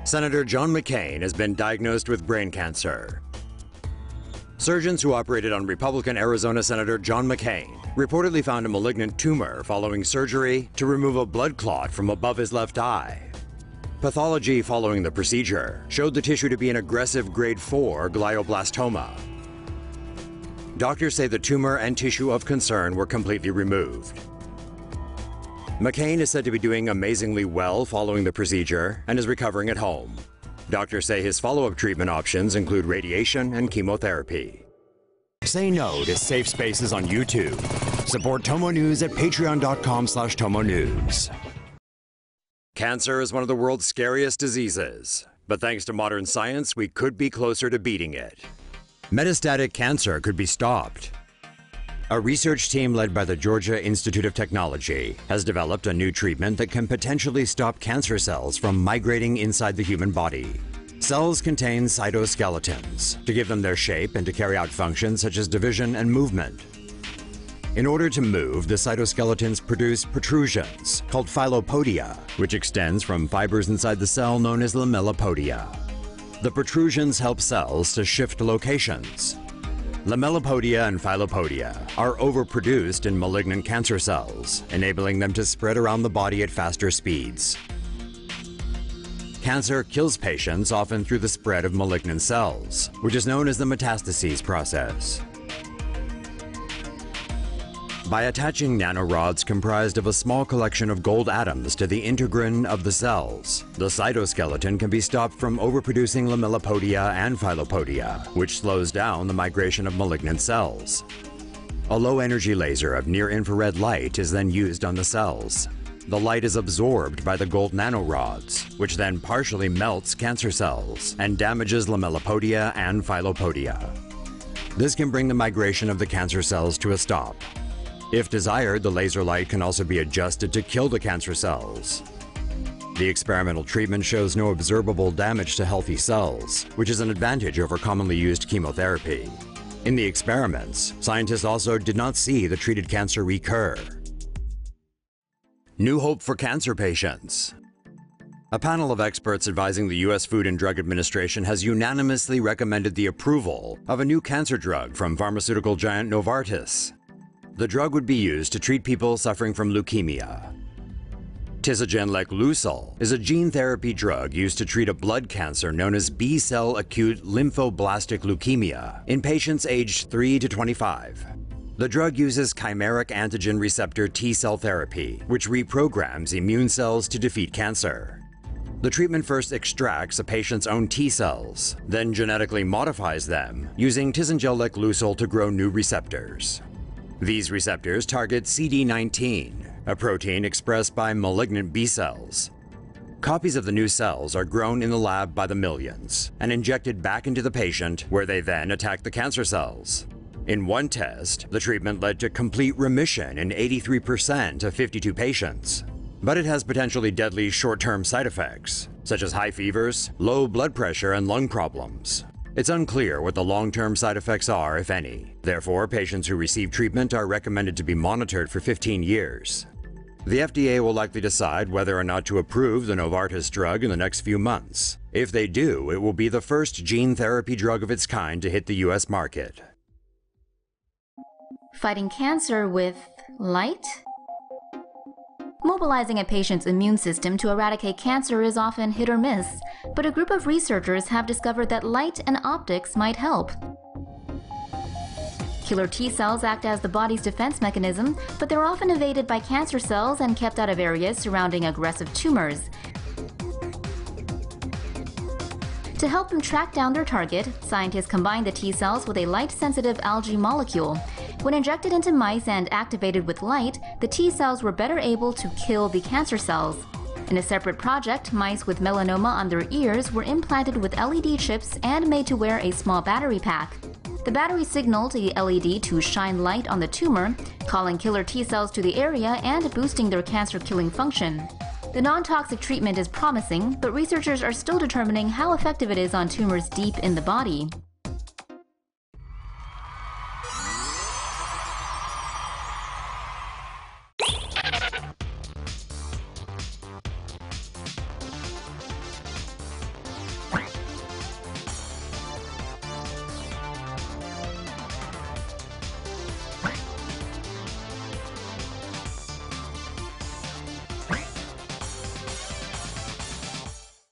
Senator John McCain has been diagnosed with brain cancer. Surgeons who operated on Republican Arizona Senator John McCain reportedly found a malignant tumor following surgery to remove a blood clot from above his left eye. Pathology following the procedure showed the tissue to be an aggressive grade 4 glioblastoma. Doctors say the tumor and tissue of concern were completely removed. McCain is said to be doing amazingly well following the procedure and is recovering at home. Doctors say his follow-up treatment options include radiation and chemotherapy. Say no to safe spaces on YouTube. Support TomoNews at patreon.com/TomoNews. Cancer is one of the world's scariest diseases, but thanks to modern science, we could be closer to beating it. Metastatic cancer could be stopped. A research team led by the Georgia Institute of Technology has developed a new treatment that can potentially stop cancer cells from migrating inside the human body. Cells contain cytoskeletons to give them their shape and to carry out functions such as division and movement. In order to move, the cytoskeletons produce protrusions called filopodia, which extends from fibers inside the cell known as lamellipodia. The protrusions help cells to shift locations. Lamellipodia and filopodia are overproduced in malignant cancer cells, enabling them to spread around the body at faster speeds. Cancer kills patients often through the spread of malignant cells, which is known as the metastases process. By attaching nanorods comprised of a small collection of gold atoms to the integrin of the cells, the cytoskeleton can be stopped from overproducing lamellipodia and filopodia, which slows down the migration of malignant cells. A low-energy laser of near-infrared light is then used on the cells. The light is absorbed by the gold nanorods, which then partially melts cancer cells and damages lamellipodia and filopodia. This can bring the migration of the cancer cells to a stop. If desired, the laser light can also be adjusted to kill the cancer cells. The experimental treatment shows no observable damage to healthy cells, which is an advantage over commonly used chemotherapy. In the experiments, scientists also did not see the treated cancer recur. New hope for cancer patients. A panel of experts advising the U.S. Food and Drug Administration has unanimously recommended the approval of a new cancer drug from pharmaceutical giant Novartis. The drug would be used to treat people suffering from leukemia. Tisagenlecleucel is a gene therapy drug used to treat a blood cancer known as B-cell acute lymphoblastic leukemia in patients aged 3 to 25. The drug uses chimeric antigen receptor T-cell therapy, which reprograms immune cells to defeat cancer. The treatment first extracts a patient's own T-cells, then genetically modifies them using tisagenlecleucel to grow new receptors. These receptors target CD19, a protein expressed by malignant B cells. Copies of the new cells are grown in the lab by the millions and injected back into the patient, where they then attack the cancer cells. In one test, the treatment led to complete remission in 83% of 52 patients. But it has potentially deadly short-term side effects, such as high fevers, low blood pressure, and lung problems. It's unclear what the long-term side effects are, if any. Therefore, patients who receive treatment are recommended to be monitored for 15 years. The FDA will likely decide whether or not to approve the Novartis drug in the next few months. If they do, it will be the first gene therapy drug of its kind to hit the U.S. market. Fighting cancer with light? Mobilizing a patient's immune system to eradicate cancer is often hit or miss, but a group of researchers have discovered that light and optics might help. Killer T cells act as the body's defense mechanism, but they're often evaded by cancer cells and kept out of areas surrounding aggressive tumors. To help them track down their target, scientists combine the T cells with a light-sensitive algae molecule. When injected into mice and activated with light, the T cells were better able to kill the cancer cells. In a separate project, mice with melanoma on their ears were implanted with LED chips and made to wear a small battery pack. The battery signaled the LED to shine light on the tumor, calling killer T cells to the area and boosting their cancer-killing function. The non-toxic treatment is promising, but researchers are still determining how effective it is on tumors deep in the body.